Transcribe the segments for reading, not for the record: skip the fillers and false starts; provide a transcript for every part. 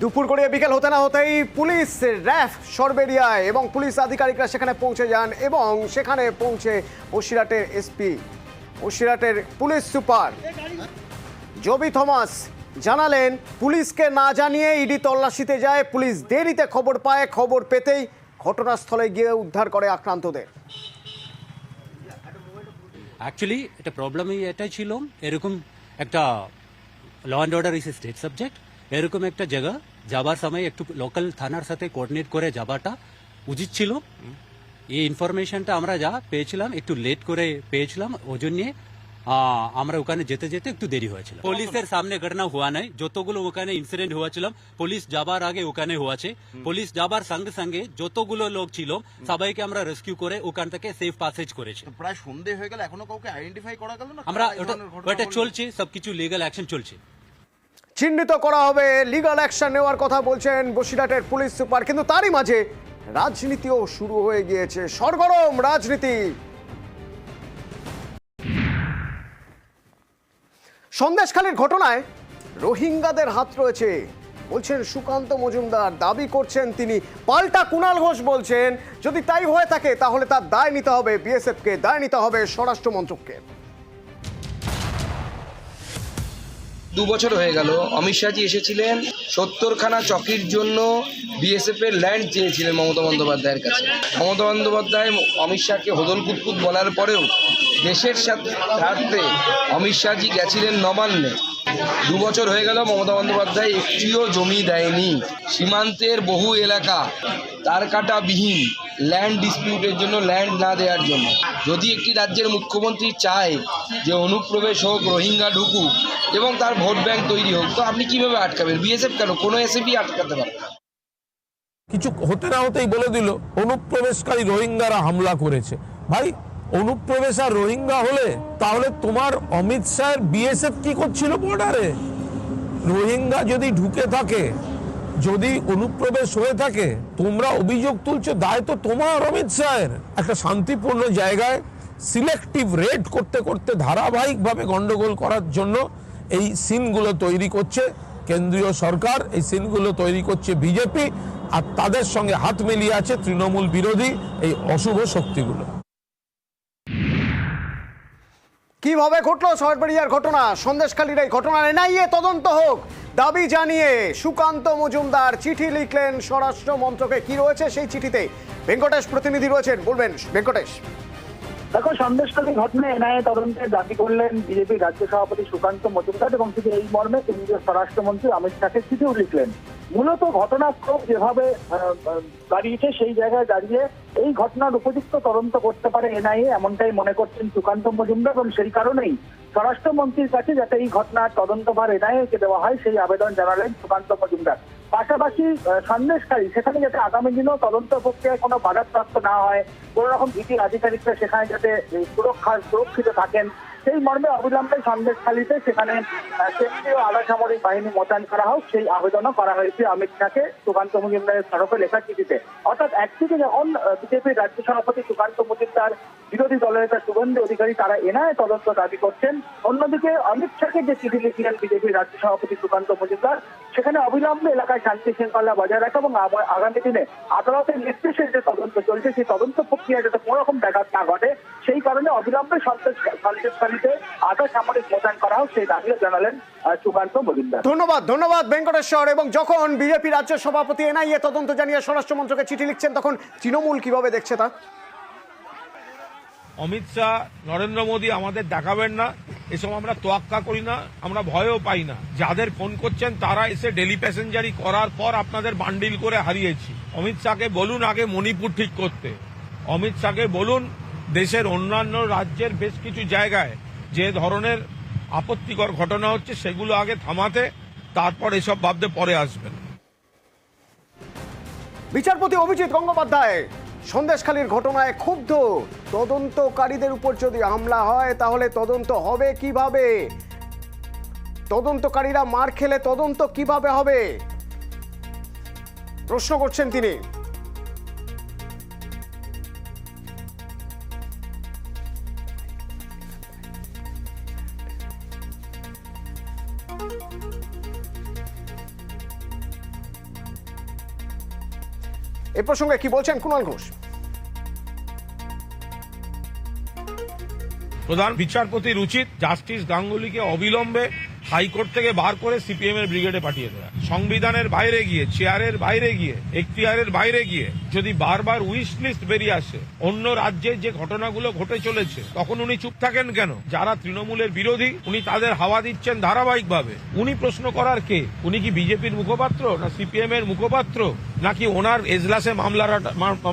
দুপুর গড়িয়ে বিকেল হতে না হতেই পুলিশ র্যাফ সরবেরিয়ায় এবং পুলিশ আধিকারিকরা সেখানে পৌঁছে যান এবং সেখানে পৌঁছে বসিরহাটের এসপি বসিরহাটের পুলিশ সুপার জবি থমাস জানালেন পুলিশকে না জানিয়ে ইডি তল্লাশিতে যায়। পুলিশ দেরিতে খবর পায়, খবর পেতেই ঘটনাস্থলে গিয়ে উদ্ধার করে আক্রান্তদের। অ্যাকচুয়ালি এটা প্রবলেমই এটাই ছিল, এরকম একটা law and order is state subject, এরকম একটা জায়গা যাবার সময় একটু লোকাল থানার সাথে কোঅর্ডিনেট করে যাবাটা উচিত ছিল। এই ইনফরমেশনটা আমরা যা পেয়েছিলাম একটু লেট করে পেয়েছিলাম, ওই জন্যে আমরা ওখানে যেতে যেতে একটু দেরি হয়েছিল। পুলিশের সামনে ঘটনা হওয়া নাই, যতগুলো ওখানে ইনসিডেন্ট হয়েছিল পুলিশ যাবার আগে ওখানে হয়েছে। পুলিশ যাবার সঙ্গে সঙ্গে যতগুলো লোক ছিল সবাইকে আমরা রেস্কিউ করে ওখান থেকে সেফ পাসেজ করেছি। প্রায় সন্ধ্যে হয়ে গেল, এখনো কাউকে আইডেন্টিফাই করা গেল না। আমরা ওটা চলছে, সবকিছু লিগ্যাল অ্যাকশন চলছে। চিহ্নিত করা হবে, লিগ্যাল অ্যাকশন নেওয়ার কথা বলছেন বসিরহাটের পুলিশ সুপার। কিন্তু তারই মাঝে রাজনীতিও শুরু হয়ে গিয়েছে, সরগরম রাজনীতি। সন্দেশখালীর ঘটনায় রোহিঙ্গাদের হাত রয়েছে বলছেন সুকান্ত মজুমদার। দাবি করছেন তিনি, পাল্টা কুণাল ঘোষ বলছেন যদি তাই হয়ে থাকে তাহলে তার দায় নিতে হবে বিএসএফকে, দায় নিতে হবে স্বরাষ্ট্র মন্ত্রককে। 2 বছর হয়ে গেল অমিত শাহজি এসেছিলেন 70খানা চকির জন্য বিএসএফ এর ল্যান্ড চেয়েছিলেন মমতা বন্দ্যোপাধ্যায়ের কাছে। মমতা বন্দ্যোপাধ্যায় অমিত শাহকে হোদল কুতকুত বলার পরেও দেশের স্বার্থে অমিত শাহজি গেছিলেন নবান্নে। 2 বছর হয়ে গেল মমতা বন্দ্যোপাধ্যায় একটিও জমি দেয়নি। সীমান্তের বহু এলাকা তার কাটাবিহীন ল্যান্ড ডিসপিউটের জন্য, ল্যান্ড না দেওয়ার জন্য। যদি একটি রাজ্যের মুখ্যমন্ত্রী চায় যে অনুপ্রবেশ হোক, রোহিঙ্গা ঢুকুক এবং তার ভোট ব্যাংক তৈরি হোক, তো আপনি কিভাবে আটকাবেন? বিএসএফ কেন, কোনো এসএফই আটকাতে পারে না। কিছু হতে না হতেই বলে দিল অনুপ্রবেশকারী রোহিঙ্গারা হামলা করেছে। ভাই, অনুপ্রবেশ আর রোহিঙ্গা হলে তাহলে তোমার অমিত শাহের বিএসএফ কি করছিল বর্ডারে? রোহিঙ্গা যদি ঢুকে থাকে, যদি অনুপ্রবেশ হয়ে থাকে, তোমরা অভিযোগ তুলছো, দায় তো তোমার অমিত শাহের। একটা শান্তিপূর্ণ জায়গায় সিলেক্টিভ রেড করতে করতে ধারাবাহিকভাবে গন্ডগোল করার জন্য এই সিনগুলো তৈরি করছে কেন্দ্রীয় সরকার, এই সিনগুলো তৈরি করছে বিজেপি, আর তাদের সঙ্গে হাত মিলিয়ে আছে তৃণমূল বিরোধী এই অশুভ শক্তিগুলো। কিভাবে ঘটলো সরবেরিয়ার ঘটনা, সন্দেশখালীর এই ঘটনা এনআইএ তদন্ত হোক দাবি জানিয়ে সুকান্ত মজুমদার চিঠি লিখলেন স্বরাষ্ট্র মন্ত্রকে। কি রয়েছে সেই চিঠিতে? ভেঙ্কটেশ প্রতিনিধি রয়েছেন, বলবেন ভেঙ্কটেশ। দেখো, সন্দেশখালী ঘটনায় এনআইএ তদন্তের দাবি করলেন বিজেপি রাজ্য সভাপতি সুকান্ত মজুমদার এবং তিনি এই মর্মে কেন্দ্রীয় স্বরাষ্ট্রমন্ত্রী অমিত শাহকে চিঠিও লিখলেন। মূলত ঘটনাক্রম যেভাবে দাঁড়িয়েছে সেই জায়গায় দাঁড়িয়ে এই ঘটনার উপযুক্ত তদন্ত করতে পারে এনআইএ, এমনটাই মনে করছেন সুকান্ত মজুমদার এবং সেই কারণেই স্বরাষ্ট্রমন্ত্রীর কাছে যাতে এই ঘটনার তদন্তভার এনআইএকে দেওয়া হয় সেই আবেদন জানালেন সুকান্ত মজুমদার। পাশাপাশি সন্দেশখালী সেখানে যাতে আগামী দিনেও তদন্ত প্রক্রিয়ায় কোনো বাধাপ্রাপ্ত না হয়, কোন রকম ভিটি আধিকারিকরা সেখানে যাতে সুরক্ষিত থাকেন, সেই মর্মে অবিলম্বে সন্দেশখালীতে সেখানে কেন্দ্রীয় আধা সামরিক বাহিনী মোতায়েন করা হোক সেই আবেদনও করা হয়েছে অমিত শাহকে সুকান্ত মজুমদারের তরফে লেখা চিঠিতে। অর্থাৎ একদিকে যখন বিজেপির রাজ্য সভাপতি সুকান্ত মজুমদার, বিরোধী দলনেতা শুভেন্দু অধিকারী তারা এনআইএ তদন্ত দাবি করছেন, অন্যদিকে অমিত শাহকে যে চিঠি লিখলেন বিজেপির রাজ্য সভাপতি সুকান্ত মজুমদার, সেখানে অবিলম্বে এলাকায় শান্তি শৃঙ্খলা বজায় রাখা এবং আগামী দিনে আদালতের নির্দেশে যে তদন্ত চলছে সেই তদন্ত প্রক্রিয়া যাতে কোনো রকম ব্যাঘাত না ঘটে সেই কারণে অবিলম্বে সন্দেশখালীতে আধা সামরিক মোতায়েন করা হোক সেই দাবিও জানালেন সুকান্ত মজুমদার। ধন্যবাদ ভেঙ্কটেশ্বর। এবং যখন বিজেপি রাজ্য সভাপতি এনআইএ তদন্ত জানিয়ে স্বরাষ্ট্র মন্ত্রকে চিঠি লিখছেন, তখন তৃণমূল কিভাবে দেখছে তা? অমিত শাহ, নরেন্দ্র মোদী আমাদের দেখাবেন না, এসব আমরা তোয়াক্কা করি না, আমরা ভয়ও পাই না। যাদের ফোন করছেন তারা এসে ডেলি প্যাসেঞ্জারি করার পর আপনাদের বান্ডিল করে হারিয়েছি। অমিত শাহকে বলুন আগে মণিপুর ঠিক করতে। অমিত শাহকে বলুন দেশের অন্যান্য রাজ্যের বেশ কিছু জায়গায় যে ধরনের আপত্তিকর ঘটনা হচ্ছে সেগুলো আগে থামাতে, তারপর এসব ভাবতে পরে আসবেন। বিচারপতি অভিজিৎ গঙ্গোপাধ্যায় সন্দেশখালীর ঘটনায় ক্ষুব্ধ। তদন্তকারীদের উপর যদি হামলা হয় তাহলে তদন্ত হবে কিভাবে? তদন্তকারীরা মার খেলে তদন্ত কিভাবে হবে প্রশ্ন করছেন তিনি। এ প্রসঙ্গে কি বলছেন কুণাল ঘোষ? প্রধান বিচারপতির উচিত জাস্টিস গাঙ্গুলিকে অবিলম্বে হাইকোর্ট থেকে বার করে সিপিএম এর ব্রিগেডে পাঠিয়ে দেওয়া। সংবিধানের বাইরে গিয়ে, চেয়ারের বাইরে গিয়ে, এখতিয়ারের বাইরে গিয়ে যদি বারবার উইশ লিস্ট বেরিয়ে আসে অন্য রাজ্যে যে ঘটনাগুলো ঘটে চলেছে, তখন উনি চুপ থাকেন কেন? যারা তৃণমূলের বিরোধী উনি তাদের হাওয়া দিচ্ছেন ধারাবাহিকভাবে। উনি প্রশ্ন করার কে? উনি কি বিজেপির মুখপাত্র, না সিপিএম এর মুখপাত্র, নাকি ওনার এজলাসে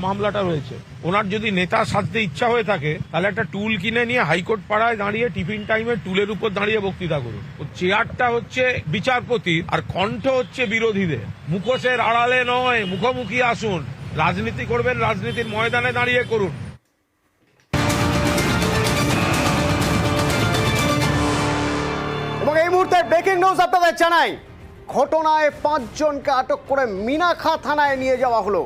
মামলাটা রয়েছে? ওনার যদি নেতা সাজতে ইচ্ছা হয়ে থাকে তাহলে একটা টুল কিনে নিয়ে হাইকোর্ট পাড়ায় দাঁড়িয়ে টিফিন টাইমে টুলের উপর দাঁড়িয়ে বক্তৃতা করুন। চেয়ারটা হচ্ছে বিচারপতির আর কণ্ঠ হচ্ছে বিরোধীদের। মুখোশের আড়ালে নয়, মুখোমুখি আসুন। রাজনীতি করবেন, রাজনীতির ময়দানে দাঁড়িয়ে করুন। এবং এই মুহূর্তে ব্রেকিং নিউজ আপনাদের জানাই, ঘটনায় 5 জনকে আটক করে মিনাখা থানায় নিয়ে যাওয়া হলো।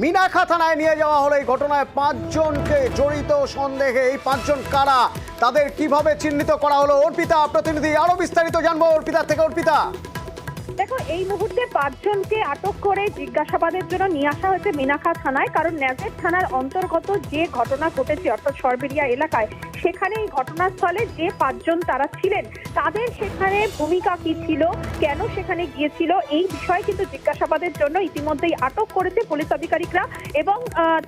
মিনাখা থানায় নিয়ে যাওয়া হলো। এই ঘটনায় 5 জনকে জড়িত সন্দেহে। এই 5 জন কারা, তাদের কিভাবে চিহ্নিত করা হলো? অর্পিতা প্রতিনিধি, আরো বিস্তারিত জানবো অর্পিতার থেকে। অর্পিতা, দেখো, এই মুহূর্তে 5 জনকে আটক করে জিজ্ঞাসাবাদের জন্য নিয়ে আসা হয়েছে মিনাখা থানায়। কারণ ন্যাজের থানার অন্তর্গত যে ঘটনা ঘটেছে অর্থাৎ সরবেরিয়া এলাকায়, সেখানে এই ঘটনাস্থলে যে 5 জন তারা ছিলেন, তাদের সেখানে ভূমিকা কি ছিল, কেন সেখানে গিয়েছিল, এই বিষয়ে কিন্তু জিজ্ঞাসাবাদের জন্য ইতিমধ্যেই আটক করেছে পুলিশ আধিকারিকরা। এবং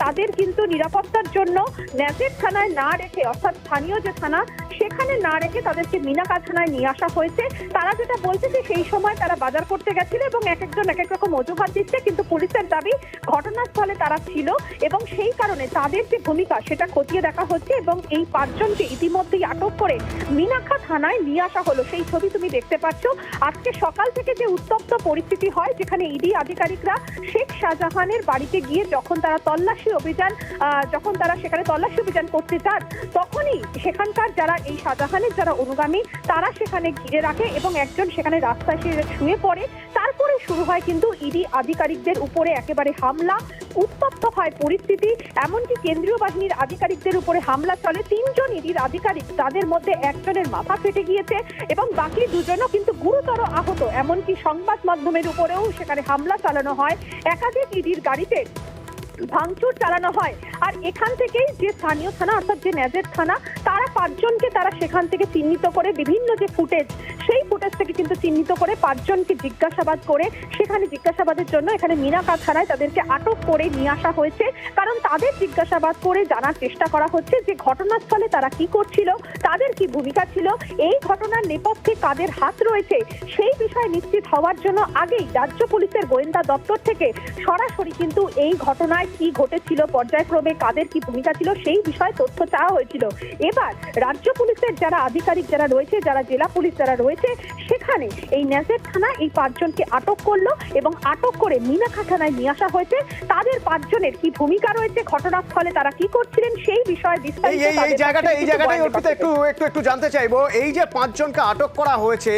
তাদের কিন্তু নিরাপত্তার জন্য ন্যাজের থানায় না রেখে, অর্থাৎ স্থানীয় যে থানা সেখানে না রেখে তাদেরকে মিনাখা থানায় নিয়ে আসা হয়েছে। তারা যেটা বলছে যে সেই সময় তারা বাজার করতে গেছিল এবং এক একজন এক এক রকম অজুহাত দিচ্ছে, কিন্তু পুলিশের দাবি ঘটনাস্থলে তারা ছিল এবং সেই কারণে তাদের যে ভূমিকা সেটা খতিয়ে দেখা হচ্ছে। এবং এই 5 জনকে ইতিমধ্যেই আটক করে মিনাখা থানায় নিয়ে আসা হলো। সেই ছবি তুমি দেখতে পাচ্ছ। আজকে সকাল থেকে যে উত্তপ্ত পরিস্থিতি হয়, যেখানে ইডি আধিকারিকরা শেখ শাহজাহানের বাড়িতে গিয়ে যখন তারা সেখানে তল্লাশি অভিযান করতে চান, তখনই সেখানকার যারা এই শাহজাহানের যারা অনুগামী তারা সেখানে ঘিরে রাখে এবং একজন সেখানে রাস্তায় শুয়ে পড়ে। তারপরে শুরু হয় কিন্তু ইডি আধিকারিকদের উপরে একেবারে হামলা। উত্তপ্ত হয় পরিস্থিতি, এমনকি কেন্দ্রীয় বাহিনীর আধিকারিকদের উপরে হামলা চলে। 3 জন ইডির আধিকারিক, তাদের মধ্যে একজনের মাথা ফেটে গিয়েছে এবং বাকি 2 জনও কিন্তু গুরুতর আহত। এমনকি সংবাদ মাধ্যমের উপরেও সেখানে হামলা চালানো হয়। একাধিক ইডির গাড়িতে ভাঙচুর চালানো হয়। আর এখান থেকেই যে স্থানীয় থানা অর্থাৎ যে ন্যাজের থানা, তারা 5 জনকে তারা সেখান থেকে চিহ্নিত করে বিভিন্ন যে ফুটেজ, সেই ফুটেজ থেকে কিন্তু চিহ্নিত করে 5 জনকে জিজ্ঞাসাবাদ করে সেখানে জিজ্ঞাসাবাদের জন্য এখানে মিনাখা থানায় তাদেরকে আটক করে নিয়ে আসা হয়েছে। কারণ তাদের জিজ্ঞাসাবাদ করে জানার চেষ্টা করা হচ্ছে যে ঘটনাস্থলে তারা কি করছিল, তাদের কি ভূমিকা ছিল, এই ঘটনার নেপথ্যে কাদের হাত রয়েছে, সেই বিষয়ে নিশ্চিত হওয়ার জন্য আগেই রাজ্য পুলিশের গোয়েন্দা দপ্তর থেকে সরাসরি কিন্তু এই ঘটনায় কি ঘটেছিল, পর্যায়ক্রমে কাদের কি ভূমিকা ছিল, সেই বিষয়ে তথ্য চাওয়া হয়েছিল। এবার রাজ্য পুলিশের যারা আধিকারিক যারা রয়েছে, যারা জেলা পুলিশ যারা রয়েছে, সেখানে এই ন্যাজের থানা এই 5 জনকে আটক করলো এবং আটক করে মিনাখা থানায় নিয়ে আসা হয়েছে। তাদের 5 জনের কি ভূমিকা রয়েছে, ঘটনাস্থলে তারা কি করছিলেন, সেই বিষয়ে বিস্তারিত এই জায়গাটাই অর্পিতা একটু জানতে চাইবো। এই যে 5 জনকে আটক করা হয়েছে,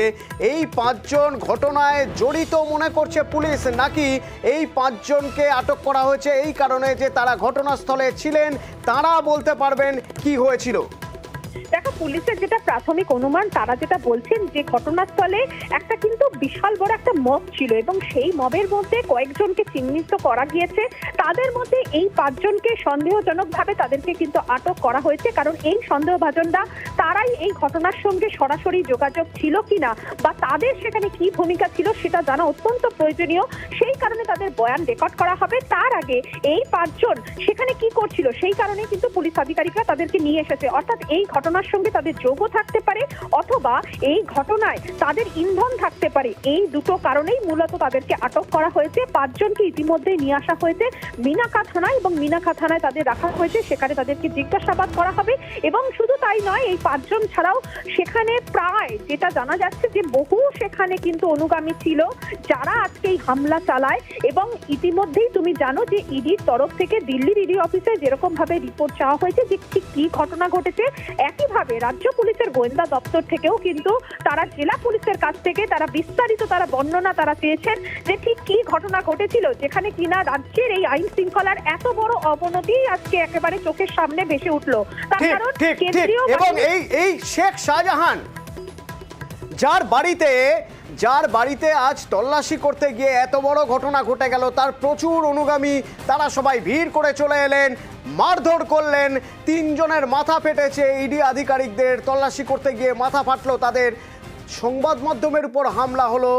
এই 5 জন ঘটনায় জড়িত মনে করছে পুলিশ, নাকি এই 5 জনকে আটক করা হয়েছে এই কারণে যে তারা ঘটনাস্থলে ছিলেন, তারা বলতে পারবেন কি হয়েছিল? দেখো, পুলিশের যেটা প্রাথমিক অনুমান, তারা যেটা বলছেন যে ঘটনাস্থলে একটা কিন্তু বিশাল বড় একটা মব ছিল এবং সেই মবের মধ্যে কয়েকজনকে চিহ্নিত করা গিয়েছে। তাদের মধ্যে এই 5 জনকে সন্দেহজনকভাবে তাদেরকে কিন্তু আটক করা হয়েছে। কারণ এই সন্দেহভাজনরা তারাই এই ঘটনার সঙ্গে সরাসরি যোগাযোগ ছিল কিনা বা তাদের সেখানে কি ভূমিকা ছিল সেটা জানা অত্যন্ত প্রয়োজনীয়। সেই কারণে তাদের বয়ান রেকর্ড করা হবে। তার আগে এই 5 জন সেখানে কি করছিল সেই কারণে কিন্তু পুলিশ আধিকারিকরা তাদেরকে নিয়ে এসেছে। অর্থাৎ এই ঘটনার সঙ্গে তাদের যোগও থাকতে পারে অথবা এই ঘটনায় তাদের ইন্ধন থাকতে পারে। এই দুটো কারণেই মূলত তাদেরকে আটক করা হয়েছে। 5 জনকে ইতিমধ্যেই নিয়ে আসা হয়েছে মিনাখা থানায় এবং মিনাখা থানায় তাদের রাখা হয়েছে। সেখানে তাদেরকে জিজ্ঞাসাবাদ করা হবে এবং শুধু তাই নয়, এই 5 জন ছাড়াও সেখানে প্রায় যেটা জানা যাচ্ছে যে বহু সেখানে কিন্তু অনুগামী ছিল যারা আজকে এই হামলা চালায়। এবং ইতিমধ্যেই তুমি জানো যে ইডির তরফ থেকে দিল্লির ইডি অফিসে যেরকম ভাবে রিপোর্ট চাওয়া হয়েছে যে ঠিক কি ঘটনা ঘটেছে, একইভাবে রাজ্য পুলিশের গোয়েন্দা দপ্তর থেকেও কিন্তু তারা জেলা পুলিশের কাছ থেকে তারা বিস্তারিত বর্ণনা তারা চেয়েছেন যে ঠিক কি ঘটনা ঘটেছিল, যেখানে কিনা রাজ্যের এই আইন শৃঙ্খলার এত বড় অবনতি আজকে একেবারে চোখের সামনে ভেসে উঠলো। তার কারণ কেন্দ্রীয় এবং এই শেখ শাহজাহান যার বাড়িতে যার বাড়িতে আজ তল্লাশি করতে গিয়ে এত বড় ঘটনা ঘটে গেল, তার প্রচুর অনুগামী, তারা সবাই ভিড় করে চলে এলেন, মারধর করলেন, 3 জনের মাথা ফেটেছে, ইডি আধিকারিকদের তল্লাশি করতে গিয়ে মাথা ফাটলো তাদের, সংবাদ মাধ্যমের উপর হামলা হলো।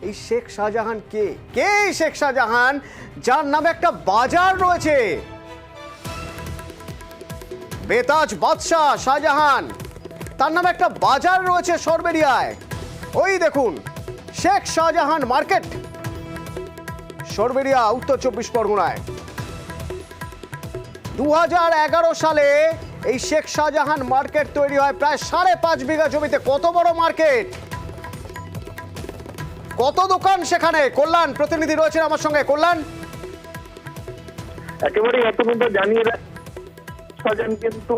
এই শেখ শাহজাহান কে? কে এই শেখ শাহজাহান, যার নামে একটা বাজার রয়েছে? বেতাজ বাদশাহ শাহজাহান, তার নামে একটা বাজার রয়েছে সরবেরিয়ায়। ওই দেখুন, শেখ শাহজাহান মার্কেট, সরবেরিয়া, উত্তর 24 পরগনায়। 2011 সালে এই শেখ শাহজাহান মার্কেট তৈরি হয় প্রায় 5.5 বিঘা জমিতে। কত বড় মার্কেট, কত দোকান সেখানে। কল্যাণ প্রতিনিধি রয়েছেন আমার সঙ্গে। কল্যাণ, একেবারে এতক্ষণ জানিয়ে শাহজাহান কিন্তু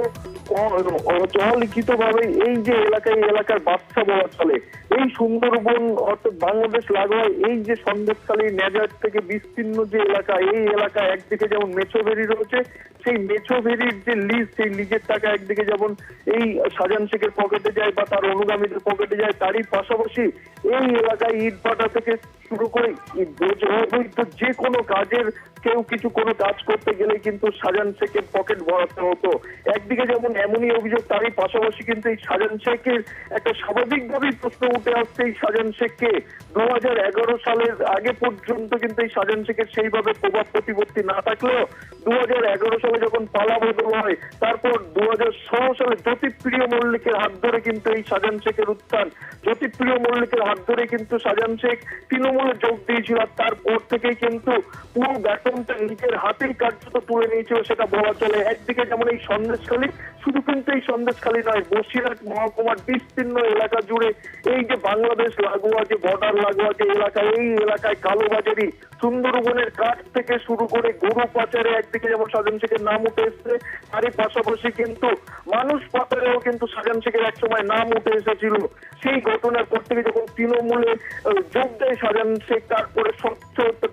অলিখিত ভাবে এই যে এলাকায়, এই এলাকার বাদশা বলা চলে। এই সুন্দরবন অর্থাৎ বাংলাদেশ লাগোয়া এই যে সন্দেশখালী নেজার থেকে বিস্তীর্ণ যে এলাকা, এই এলাকা একদিকে যেমন মেছো ভেরি রয়েছে, সেই মেছো ভেরির যে লিজ, সেই লিজের টাকা একদিকে যেমন এই শাহজাহান শেখের পকেটে যায় বা তার অনুগামীদের পকেটে যায়, তারই পাশাপাশি এই এলাকায় ইট ভাটা থেকে শুরু করে যে কোনো কাজের, কেউ কিছু কোনো কাজ করতে গেলে কিন্তু শাহজাহান শেখের পকেট ভরাতে হতো। একদিকে যেমন এমনই অভিযোগ, তারই পাশাপাশি কিন্তু এই শাহজাহান শেখের একটা স্বাভাবিকভাবেই প্রশ্ন উঠে আসছে এই শাহজাহান শেখকে 2011 সালের আগে পর্যন্ত কিন্তু এই শাহজাহান শেখের সেইভাবে প্রভাব প্রতিপত্তি না থাকলেও 2011 সালে যখন পালা বদল হয়, তারপর 2016 সালে জ্যোতিপ্রিয় মল্লিকের হাত ধরে কিন্তু এই শাহজাহান শেখের উত্থান। জ্যোতিপ্রিয় মল্লিকের হাত ধরে কিন্তু শাহজাহান শেখ তৃণমূলে যোগ দিয়েছিল, আর তারপর থেকেই কিন্তু পুরো ব্যাটনটা নিজের হাতেই কার্যত তুলে নিয়েছিল সেটা বলা চলে। একদিকে যেমন এই সন্দেশখালী, শুধু কিন্তু এই সন্দেশখালী নয়, বসিরহাট মহকুমার বিস্তীর্ণ এলাকা জুড়ে এই যে বাংলাদেশ লাগোয়া, যে বর্ডার লাগোয়া যে এলাকা, এই এলাকায় কালোবাজারি, সুন্দরবনের কাঠ থেকে শুরু করে গরু পাচারে একদিকে যেমন শাহজাহান শেখের নাম উঠে এসছে, তারই পাশাপাশি কিন্তু মানুষ পাচারেও কিন্তু শাহজাহান শেখের একসময় নাম উঠে এসেছিল। সেই ঘটনার পর থেকে যখন তৃণমূলে যোগ দেয় শাহজাহান শেখ, তারপরে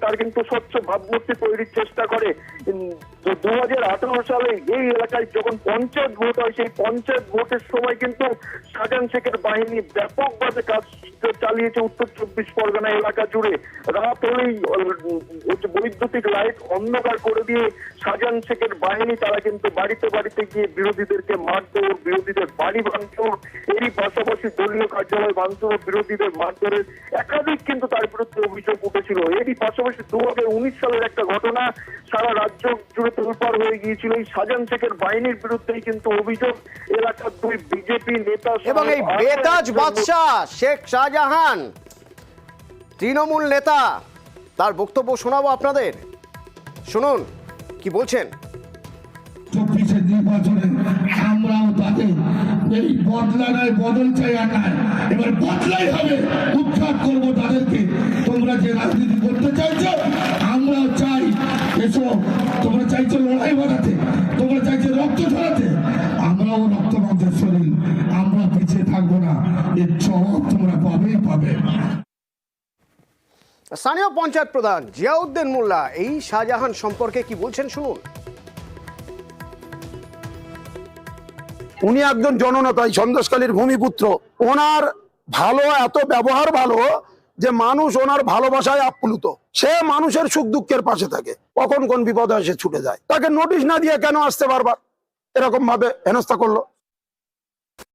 তার কিন্তু স্বচ্ছ ভাবমূর্তি তৈরির চেষ্টা করে। 2018 সালে এই এলাকায় যখন পঞ্চায়েত ভোট হয়, সেই পঞ্চায়েত ভোটের সময় কিন্তু শাহজাহান শেখের বাহিনী ব্যাপকভাবে কাজ চালিয়েছে উত্তর 24 পরগনা এলাকা জুড়ে। রাত হলেই বৈদ্যুতিক লাইট অন্ধকার করে দিয়ে শাহজাহান শেখের বাহিনী তারা কিন্তু বাড়িতে বাড়িতে গিয়ে বিরোধীদেরকে মারধর, বিরোধীদের বাড়ি ভাঙচুর, এরই পাশাপাশি দলীয় কার্যালয় ভাঙচুর, বিরোধীদের মারধরের একাধিক কিন্তু তার বিরুদ্ধে অভিযোগ উঠেছিল। এরই পাশাপাশি 2019 সালের একটা ঘটনা সারা রাজ্য জুড়ে তোলপাড় হয়ে গিয়েছিল। এই শাহজাহান শেখের বাহিনীর বিরুদ্ধেই কিন্তু অভিযোগ এলাকার 2 বিজেপি নেতা এবং এই বেতাজ বাদশাহ শেখ শাহজাহান তৃণমূল নেতা, তার বক্তব্য শোনাবো আপনাদের। শুনুন কি বলছেন। 24-এর নির্বাচনে আমরাও তাদের এই বদলায় বদল চাই, আনায় এবার বদলাই হবে, উৎখাত করবো তাদেরকে। তোমরা যে রাজনীতি করতে চাইছো আমরাও চাই, এসো। তোমরা চাইছো লড়াই বাড়াতে, তোমরা চাইছো রক্ত ঝরাতে, আমরাও রক্তমাংসের শরীর, আমরা পিছিয়ে থাকবো না, এর জবাব তোমরা পাবেই পাবে। স্থানীয় পঞ্চায়েত প্রধান জিয়াউদ্দিন মোল্লা এই শাহজাহান সম্পর্কে কি বলছেন শুনুন। উনি একজন জননেতা, সন্দেশখালীর ভূমিপুত্র। ওনার ভালো, এত ব্যবহার ভালো যে মানুষ ওনার ভালোবাসায় আপ্লুত। সে মানুষের সুখ দুঃখের পাশে থাকে, কখন কোন বিপদ হয় সে ছুটে যায়। তাকে নোটিশ না দিয়ে কেন আসতে বারবার এরকম ভাবে হেনস্থা করলো?